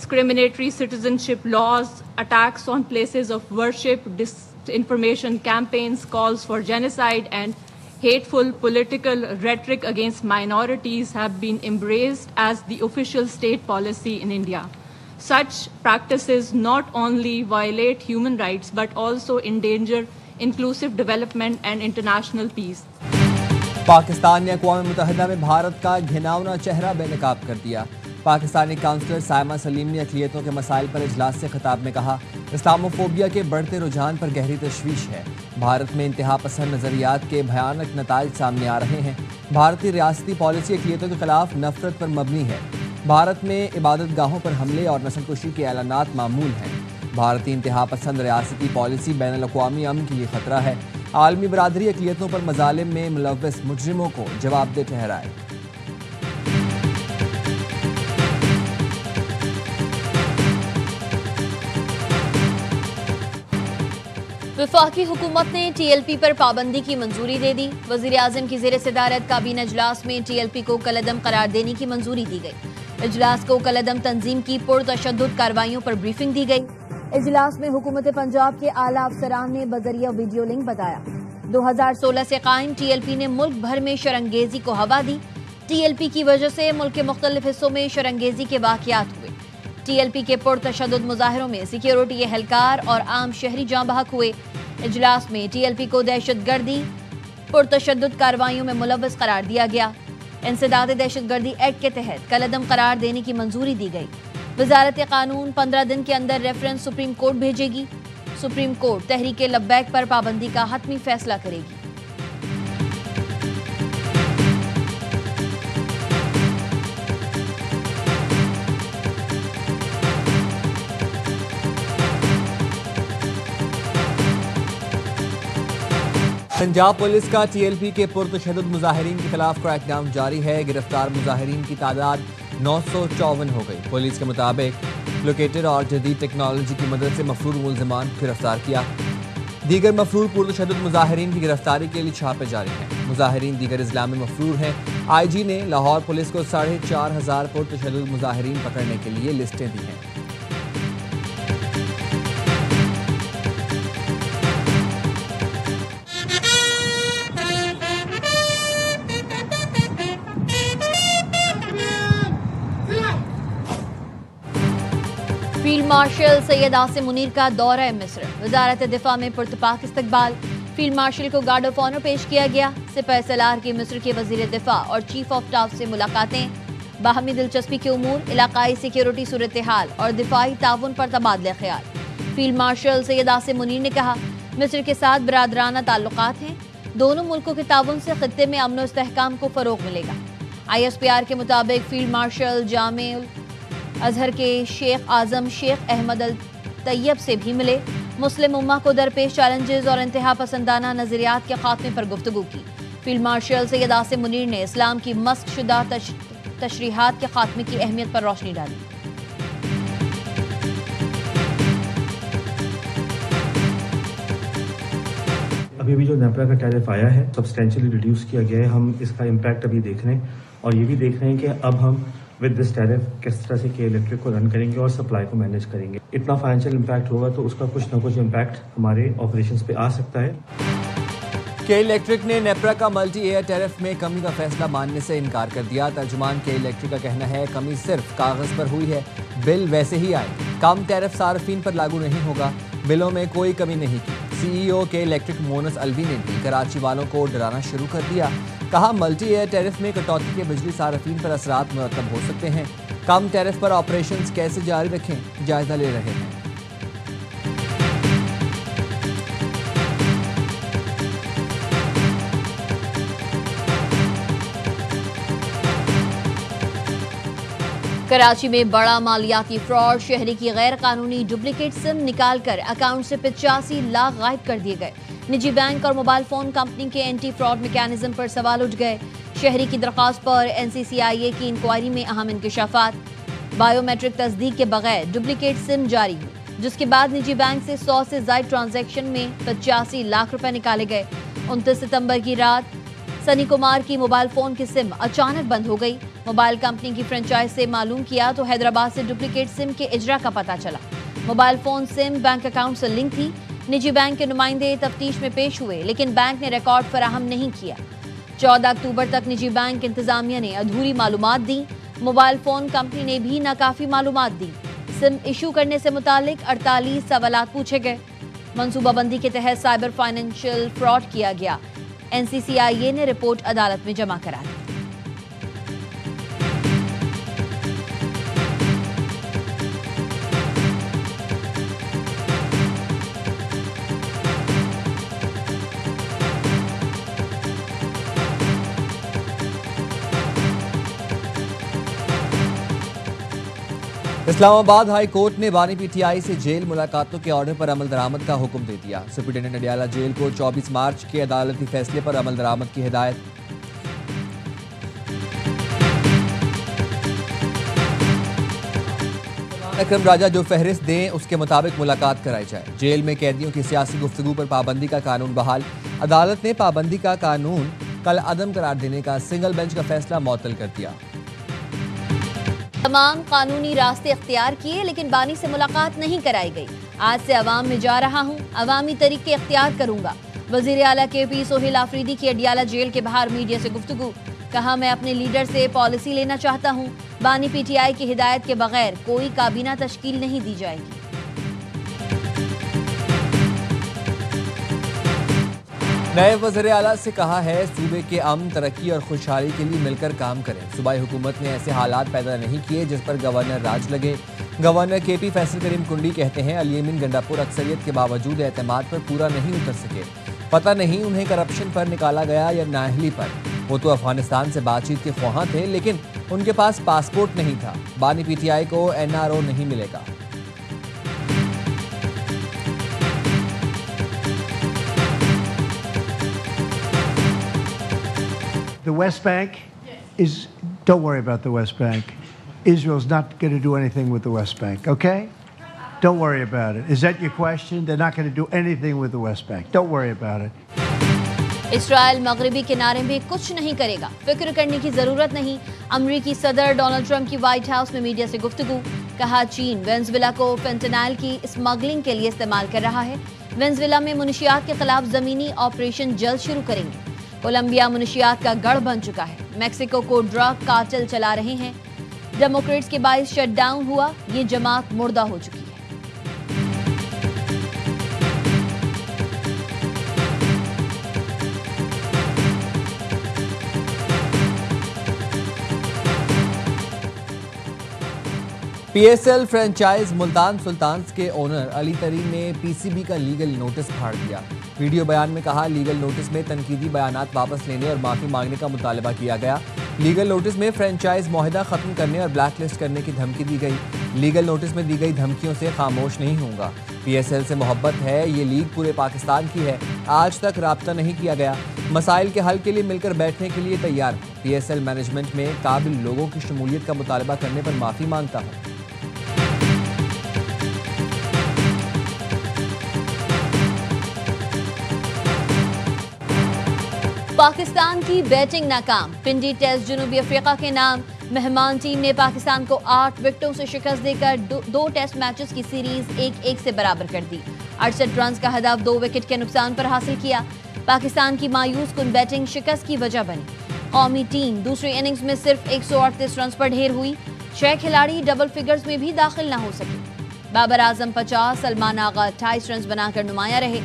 discriminatory citizenship laws, attacks on places of worship, disinformation campaigns, calls for genocide, and hateful political rhetoric against minorities have been embraced as the official state policy in India. Such practices not only violate human rights but also endanger inclusive development and international peace. Pakistan ने अक़वाम मुत्तहिदा में भारत का घिनौना चेहरा बेनकाब कर दिया। Pakistani counsellor Saima Salim ने अक़लियतों के मसाइल पर इजलास से खिताब में कहा, इस्लामोफोबिया के बढ़ते रुझान पर गहरी तशवीश है। भारत में इंतहा पसंद नज़रियात के भयानक नताइज सामने आ रहे हैं। भारतीय रियासती पॉलिसी अक़लियतों के खिलाफ नफरत पर मबनी है। भारत में इबादत गाहों पर हमले और नस्लकुशी के ऐलानात मामूल हैं। भारतीय इंतहा पसंद रियासती पॉलिसी बैनुल-अक़वामी अमन के लिए खतरा है। आलमी बरादरी अक़लियतों पर मज़ालिम में मुलव्वस मुजरिमों को जवाबदेह ठहराए। वफाकी हुकूमत ने TLP पर पाबंदी की मंजूरी दे दी। वज़ीर आज़म की ज़ेर सदारत काबीना इजलास में TLP को कलअदम करार देने की मंजूरी दी गई। इजलास को कलअदम तंजीम की पुरतशद्दुद कार्रवाइयों पर ब्रीफिंग दी गई। इजलास में हुकूमत पंजाब के आला अफसरान ने बजरिया वीडियो लिंक बताया, 2016 से कायम TLP ने मुल्क भर में शरंगेजी को हवा दी। TLP की वजह से मुल्क के मुख्तलिफ हिस्सों में शरंगेजी के वाक़यात हुए। TLP के पुरतशद्दुद मुजाहिरों में सिक्योरिटी एहलकार और आम शहरी जाँ बहक हुए। इजलास में TLP को दहशतगर्दी पुरतशद्दुद कार्रवाइयों में मुलव्वस करार दिया गया। इंसदाद दहशतगर्दी एक्ट के तहत कलअदम करार देने की मंजूरी दी गई। वजारत कानून 15 दिन के अंदर रेफरेंस सुप्रीम कोर्ट भेजेगी। सुप्रीम कोर्ट तहरीक लब्बैक पर पाबंदी का हतमी फैसला करेगी। पंजाब पुलिस का TLP के पुरतशद्दुद मुजाहिरीन के खिलाफ क्रैकडाउन जारी है। गिरफ्तार मुजाहिरीन की तादाद 954 हो गई। पुलिस के मुताबिक लोकेटर और जदीद टेक्नोलॉजी की मदद से मफरूर मुलज़िमान को गिरफ्तार किया। दीगर मफरूर पुरतशद्दुद मुजाहिरीन की गिरफ्तारी के लिए छापे जारी हैं। मुजाहिरीन दीगर इस्लामी मफरूर हैं। IG ने लाहौर पुलिस को 4500 पुरतशद्दुद मुजाहिरीन पकड़ने के लिए लिस्टें दी हैं। फील्ड मार्शल सैयद आसिम मुनीर का दौरा मिस्र। वजारत दिफा में पुरतपाक इस्तकबाल। फील्ड मार्शल को गार्ड ऑफ ऑनर पेश किया गया। सिपाही सलार की मिस्र के वजीर दिफा और चीफ ऑफ स्टाफ से मुलाकातें। बाहमी दिलचस्पी के उमूर, इलाकाई सिक्योरिटी सूरत हाल और दिफाई ताउन पर तबादला ख्याल। फील्ड मार्शल सैयद आसिम मुनीर ने कहा, मिस्र के साथ बरादराना ताल्लुकात हैं। दोनों मुल्कों के ताउन से खित्ते में अमन और इस्तेहकाम को फरोग मिलेगा। ISPR के मुताबिक फील्ड मार्शल जामिउल अजहर के शेख आजम शेख अहमद अल तैयब से भी मिले। मुस्लिम उम्मा को दरपेश चैलेंजेस और इंतहा पसंदाना नजरियात के खात्मे पर गुफ्तगू की। फील्ड मार्शल सैयद आसिम मुनीर ने इस्लाम की मस्क शुदा तशरीहात के खात्मे की अहमियत पर रोशनी डाली। अभी भी जो नेपरा का टैरिफ आया है सब्सटेंशियली रिड्यूस किया गया है। हम इसका इम्पैक्ट अभी देख रहे हैं और ये भी देख रहे हैं कि अब हम विद दिस टैरिफ किस तरह से के इलेक्ट्रिक को रन करेंगे और सप्लाई को मैनेज करेंगे। इतना फाइनेंशियल इम्पैक्ट होगा तो उसका कुछ ना कुछ इम्पैक्ट हमारे ऑपरेशंस पे आ सकता है। के इलेक्ट्रिक ने नेपरा का मल्टी एयर टैरिफ में कमी का फैसला मानने से इनकार कर दिया। तर्जुमान के इलेक्ट्रिक का कहना है, कमी सिर्फ कागज पर हुई है, बिल वैसे ही आए। कम टैरिफ सार्फिन पर लागू नहीं होगा, बिलों में कोई कमी नहीं की। CEO के इलेक्ट्रिक मोनस अलवी ने भी कराची वालों को डराना शुरू कर दिया। कहा, मल्टी एयर टैरिफ में कटौती के बिजली सार्फिन पर असरात मुरतब हो सकते हैं। कम टैरिफ पर ऑपरेशंस कैसे जारी रखें, जायजा ले रहे हैं। कराची में बड़ा मालियाती फ्रॉड। शहरी की गैर कानूनी डुप्लीकेट सिम निकालकर अकाउंट से 85 लाख गायब कर दिए गए। निजी बैंक और मोबाइल फोन कंपनी के एंटी फ्रॉड मैकेनिज्म पर सवाल उठ गए। शहरी की दरख्वास्त पर NCCIA की इंक्वायरी में अहम इंकशाफात। बायोमेट्रिक तस्दीक के बगैर डुप्लीकेट सिम जारी हुई, जिसके बाद निजी बैंक से 100 से ज्यादा ट्रांजैक्शन में 85 लाख रुपए निकाले गए। 29 सितंबर की रात सनी कुमार की मोबाइल फोन की सिम अचानक बंद हो गई। मोबाइल कंपनी की फ्रेंचाइज से मालूम किया तो हैदराबाद से डुप्लीकेट सिम के इजरा का पता चला। Mobile phone SIM bank account से लिंक थी। निजी बैंक के नुमाइंदे तफ्तीश में पेश हुए, लेकिन बैंक ने रिकॉर्ड फराहम नहीं किया। 14 अक्टूबर तक निजी बैंक इंतजामिया ने अधूरी मालूमात दी। मोबाइल फोन कंपनी ने भी नाकाफी मालूमात दी। सिम इशू करने से मुतालिक 48 सवालात पूछे गए। मंसूबाबंदी के तहत साइबर फाइनेंशियल फ्रॉड किया गया। NCCIA ने रिपोर्ट अदालत में जमा करा दी। इस्लामाबाद हाई कोर्ट ने बानी PTI से जेल मुलाकातों के ऑर्डर पर अमल दरामद का हुक्म दे दिया। सुप्रीटेंडेंट अडियाला जेल को 24 मार्च के अदालती फैसले पर अमल दरामद की हिदायत। अकरम राजा जो फहरिस्त दें उसके मुताबिक मुलाकात कराई जाए। जेल में कैदियों की सियासी गुफ्तगू पर पाबंदी का कानून बहाल। अदालत ने पाबंदी का कानून कल अदम करार देने का सिंगल बेंच का फैसला मुअत्तल कर दिया। तमाम कानूनी रास्ते इख्तियार किए, लेकिन बानी से मुलाकात नहीं कराई गई। आज से अवाम में जा रहा हूँ, अवामी तरीके इख्तियार करूंगा। वजीर आला KP सोहेल आफरीदी की अडियाला जेल के बाहर मीडिया से गुफ्तगू। कहा, मैं अपने लीडर से पॉलिसी लेना चाहता हूँ। बानी PTI की हिदायत के बगैर कोई काबीना तश्कील नहीं दी जाएगी। नए वज़ीर आला से कहा है सूबे के अमन, तरक्की और खुशहाली के लिए मिलकर काम करें। सूबाई हुकूमत ने ऐसे हालात पैदा नहीं किए जिस पर गवर्नर राज लगे। गवर्नर KP फैसल करीम कुंडी कहते हैं अली अमीन गंडापुर अक्सरियत के बावजूद एतमाद पर पूरा नहीं उतर सके। पता नहीं उन्हें करप्शन पर निकाला गया या नाअहली पर। वो तो अफगानिस्तान से बातचीत के ख्वाहां थे, लेकिन उनके पास पासपोर्ट नहीं था। बानी PTI को NRO नहीं मिलेगा। The West Bank is, don't worry about the West Bank. Israel's not going to do anything with the West Bank, okay? Don't worry about it. Is that your question? They're not going to do anything with the West Bank. Don't worry about it. Israel मगरबी किनारे में कुछ नहीं करेगा, फिक्र करने की जरूरत नहीं। अमरीकी सदर डोनाल्ड ट्रंप की व्हाइट हाउस में मीडिया से गुफ्तगू। कहा, चीन वेनेजुएला को फेंटेनाइल की स्मगलिंग के लिए इस्तेमाल कर रहा है। वेनेजुएला में मुनशियात के खिलाफ जमीनी ऑपरेशन जल्द शुरू करेंगे। कोलंबिया मुनशियात का गढ़ बन चुका है। मैक्सिको को ड्रग कार्टेल चला रहे हैं। डेमोक्रेट्स के बाइस शटडाउन हुआ। ये जमात मुर्दा हो चुकी है। PSL फ्रेंचाइज मुल्तान सुल्तान्स के ओनर अली तरीन ने PCB का लीगल नोटिस फाड़ दिया। वीडियो बयान में कहा, लीगल नोटिस में तनकीदी बयानात वापस लेने और माफी मांगने का मुतालबा किया गया। लीगल नोटिस में फ्रेंचाइज मुआहदा खत्म करने और ब्लैक लिस्ट करने की धमकी दी गई। लीगल नोटिस में दी गई धमकियों से खामोश नहीं होगा। PSL से मोहब्बत है, ये लीग पूरे पाकिस्तान की है। आज तक राब्ता नहीं किया गया। मसाइल के हल के लिए मिलकर बैठने के लिए तैयार हूँ। PSL मैनेजमेंट में काबिल लोगों की शमूलियत का मुतालबा करने पर माफी मांगता हूँ। पाकिस्तान की बैटिंग नाकाम। पिंडी टेस्ट जनूबी अफ्रीका के नाम। मेहमान टीम ने पाकिस्तान को 8 विकेटों से शिकस्त देकर दो टेस्ट मैचेस की सीरीज 1-1 से बराबर कर दी। 68 रन का हदफ 2 विकेट के नुकसान पर हासिल किया। पाकिस्तान की मायूस कुन बैटिंग शिकस्त की वजह बनी। कौमी टीम दूसरी इनिंग्स में सिर्फ 138 रन पर ढेर हुई। 6 खिलाड़ी डबल फिगर्स में भी दाखिल न हो सके। बाबर आजम 50, सलमान आगा 28 रन बनाकर नुमाया रहे।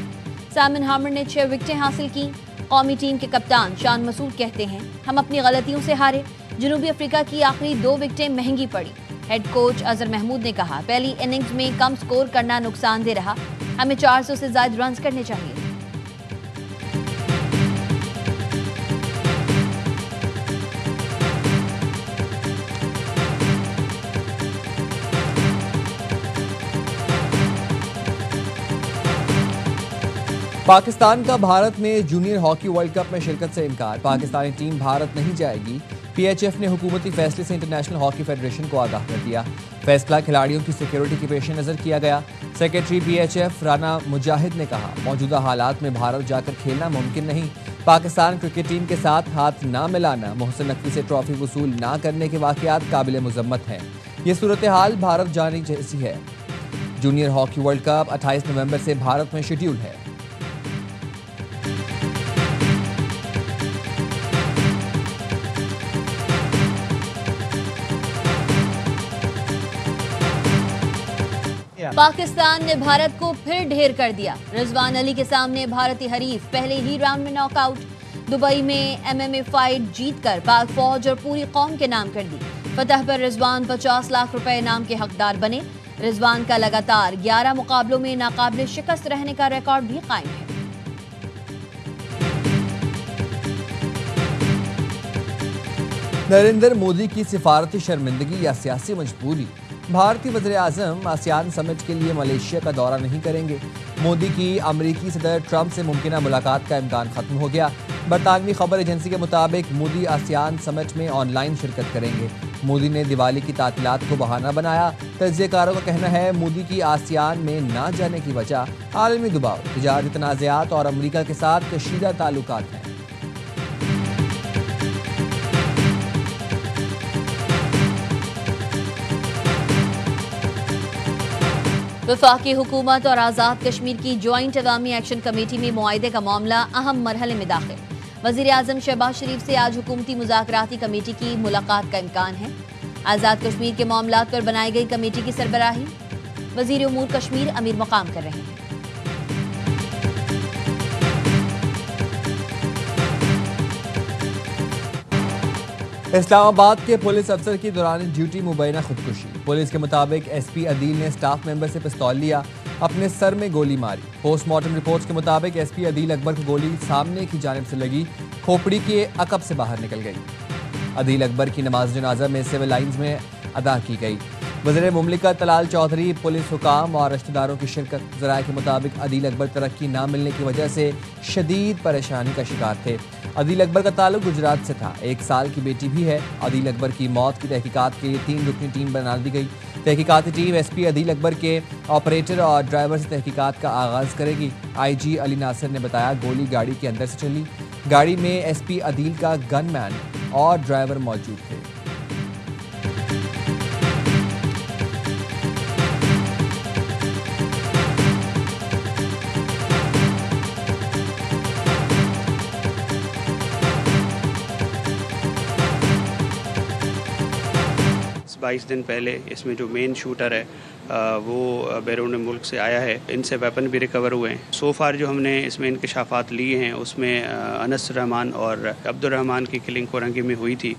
साइमन हार्मर ने 6 विकेटें हासिल की। कौमी टीम के कप्तान शान मसूद कहते हैं, हम अपनी गलतियों से हारे। जनूबी अफ्रीका की आखिरी 2 विकेटें महंगी पड़ी। हेड कोच अजहर महमूद ने कहा, पहली इनिंग्स में कम स्कोर करना नुकसानदेह रहा। हमें 400 से ज्यादा रन करने चाहिए। पाकिस्तान का भारत में जूनियर हॉकी वर्ल्ड कप में शिरकत से इनकार। पाकिस्तानी टीम भारत नहीं जाएगी। PHF ने हुकूमती फैसले से इंटरनेशनल हॉकी फेडरेशन को आगाह कर दिया। फैसला खिलाड़ियों की सिक्योरिटी के पेश नज़र किया गया। सेक्रेटरी PHF राना मुजाहिद ने कहा, मौजूदा हालात में भारत जाकर खेलना मुमकिन नहीं। पाकिस्तान क्रिकेट टीम के साथ हाथ ना मिलाना, मोहसिन नकवी से ट्रॉफी वसूल ना करने के वाकयात काबिल मुजम्मत हैं। ये सूरत हाल भारत जाने जैसी है। जूनियर हॉकी वर्ल्ड कप 28 नवंबर से भारत में शेड्यूल है। पाकिस्तान ने भारत को फिर ढेर कर दिया। रिजवान अली के सामने भारतीय हरीफ पहले ही राउंड में नॉकआउट। दुबई में एमएमए फाइट जीतकर पाक फौज और पूरी कौम के नाम कर दी। फतह पर रिजवान 50 लाख रुपए इनाम के हकदार बने। रिजवान का लगातार 11 मुकाबलों में नाकाबिल शिकस्त रहने का रिकॉर्ड भी कायम है। नरेंद्र मोदी की सिफारती शर्मिंदगी या सियासी मजबूरी। भारतीय वज़ीर आज़म आसियान समिट के लिए मलेशिया का दौरा नहीं करेंगे। मोदी की अमरीकी सदर ट्रंप से मुमकिन मुलाकात का इम्कान खत्म हो गया। बरतानवी खबर एजेंसी के मुताबिक मोदी आसियान समिट में ऑनलाइन शिरकत करेंगे। मोदी ने दिवाली की तातीलात को बहाना बनाया। तज्ज़ियाकारों का कहना है मोदी की आसियान में ना जाने की वजह आलमी दबाव, तिजारती तनाज़ात और अमरीका के साथ कशीदा ताल्लुकात हैं। वफाकी हुकूमत और आज़ाद कश्मीर की ज्वाइंट अवामी एक्शन कमेटी में मुआहदे का मामला अहम मरहले में दाखिल। वज़ीर आज़म शहबाज शरीफ से आज हुकूमती मुज़ाकराती कमेटी की मुलाकात का इम्कान है। आज़ाद कश्मीर के मामलात पर बनाई गई कमेटी की सरबराही वज़ीर उमूर कश्मीर अमीर मकाम कर रहे हैं। इस्लामाबाद के पुलिस अफसर की दौरान ड्यूटी मुबैना खुदकुशी। पुलिस के मुताबिक एसपी अदील ने स्टाफ मेंबर से पिस्तौल लिया, अपने सर में गोली मारी। पोस्टमार्टम रिपोर्ट्स के मुताबिक एसपी अदील अकबर को गोली सामने की जानिब से लगी, खोपड़ी के अकब से बाहर निकल गई। अदील अकबर की नमाज जनाजा में सिविल लाइन्स में अदा की गई। वज़ीर मुमलिकत तलाल चौधरी, पुलिस हुकाम और रिश्तेदारों की शिरकत। ज़राए के मुताबिक अदील अकबर तरक्की ना मिलने की वजह से शदीद परेशानी का शिकार थे। अदील अकबर का ताल्लुक गुजरात से था। 1 साल की बेटी भी है। अदील अकबर की मौत की तहकीकात के लिए 3 रुकनी टीम बना दी गई। तहकीकाती टीम एसपी अदील अकबर के ऑपरेटर और ड्राइवर से तहकीकात का आगाज़ करेगी। आईजी अली नासिर ने बताया गोली गाड़ी के अंदर से चली। गाड़ी में एसपी अदील का गनमैन और ड्राइवर मौजूद थे। बाईस दिन पहले इसमें जो मेन शूटर है वो बैरून मुल्क से आया है। इनसे वेपन भी रिकवर हुए हैं। सो फार जो हमने इसमें इंकशाफात लिए हैं उसमें अनस रहमान और अब्दुर्रहमान की किलिंग कोरंगी में हुई थी।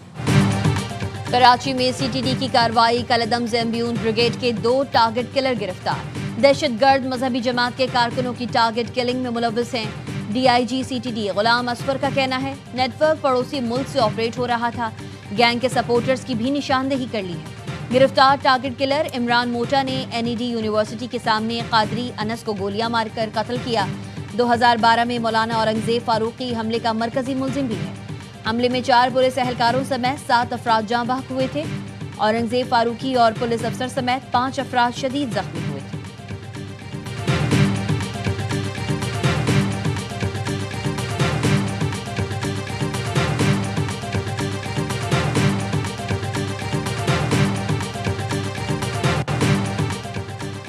कराची में सीटीडी की कार्रवाई। कलदम ज़ेम्बियून ब्रिगेड के 2 टारगेट किलर गिरफ्तार। दहशतगर्द मजहबी जमात के कारकुनों की टारगेट किलिंग में मुलव्विस हैं। डीआईजी सीटीडी गुलाम असफर का कहना है नेटवर्क पड़ोसी मुल्क से ऑपरेट हो रहा था। गैंग के सपोर्टर्स की भी निशानदेही कर ली है। गिरफ्तार टारगेट किलर इमरान मोटा ने एनईडी यूनिवर्सिटी के सामने कादरी अनस को गोलियां मारकर कत्ल किया। 2012 में मौलाना औरंगजेब फारूकी हमले का मरकजी मुलजिम भी है। हमले में 4 पुलिस एहलकारों समेत 7 अफराद जाँ बहक हुए थे। औरंगजेब फारूकी और पुलिस अफसर समेत 5 अफराद शदीद जख्मी हुए थे।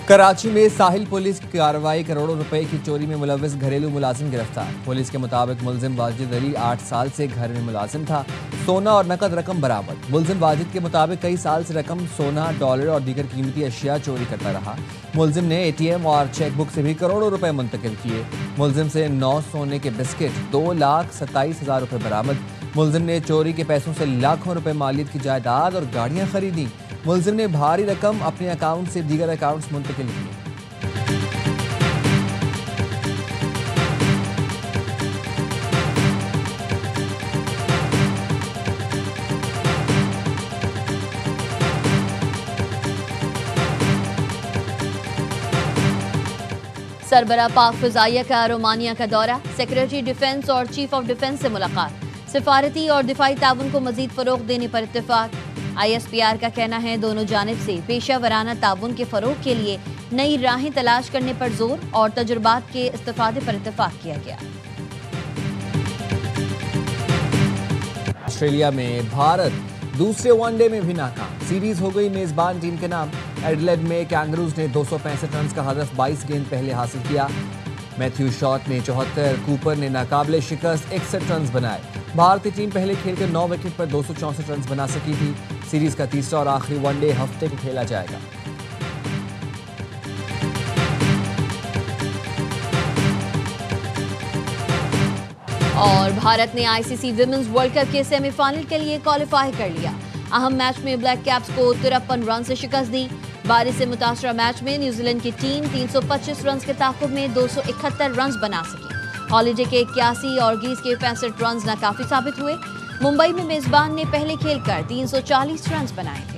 कराची में साहिल पुलिस की कार्रवाई। करोड़ों रुपए की चोरी में मुलव्विस घरेलू मुलाजिम गिरफ्तार। पुलिस के मुताबिक मुलजिम वाजिद अली 8 साल से घर में मुलाजिम था। सोना और नकद रकम बरामद। मुलजिम वाजिद के मुताबिक कई साल से रकम सोना, डॉलर और दीगर कीमती अशिया चोरी करता रहा। मुलजिम ने एटीएम और चेकबुक से भी करोड़ों रुपए मुंतकिल किए। मुलजिम से 9 सोने के बिस्किट, 2,27,000 रुपए बरामद। मुलजिम ने चोरी के पैसों से लाखों रुपए मालियत की जायदाद और गाड़ियां खरीदी। मुलजिम ने भारी रकम अपने अकाउंट से दीगर अकाउंट्स मुंतकिल किए। सरबरा पाक फ़िज़ाइया का रोमानिया का दौरा। सेक्रेटरी डिफेंस और चीफ ऑफ डिफेंस से मुलाकात। सिफारती और दिफाई ताउन को मजीद फ़रोग़ देने पर इत्तेफाक। ISPR का कहना है दोनों जानिब से पेशा वराना ताउन के फ़रोग़ के लिए नई राहें तलाश करने पर जोर और तजुर्बात के इस्तेफ़ादे पर इत्तेफाक किया गया। ऑस्ट्रेलिया में भारत दूसरे वनडे में भी नाकाम, सीरीज हो गई मेजबान टीम के नाम। एडिलेड में कैंगरूज ने 265 रन का हदफ 22 गेंद पहले हासिल किया। मैथ्यू शॉट ने 74, कूपर ने नाकाबिले शिकस्त 61 रन बनाए। भारतीय टीम पहले खेल के 9 विकेट पर 264 रन बना सकी थी। सीरीज का तीसरा और आखिरी वनडे हफ्ते को खेला जाएगा। और भारत ने आईसीसी विमेंस वर्ल्ड कप के सेमीफाइनल के लिए क्वालिफाई कर लिया। अहम मैच में ब्लैक कैप्स को 53 रन से शिकस्त दी। बारिश से मुतासरा मैच में न्यूजीलैंड की टीम 325 रन के ताकुब में 271 रन बना सकी। हॉलीडे के 81 और गीज के 65 रन नाकाफी साबित हुए। मुंबई में मेजबान ने पहले खेलकर 340 रन बनाए।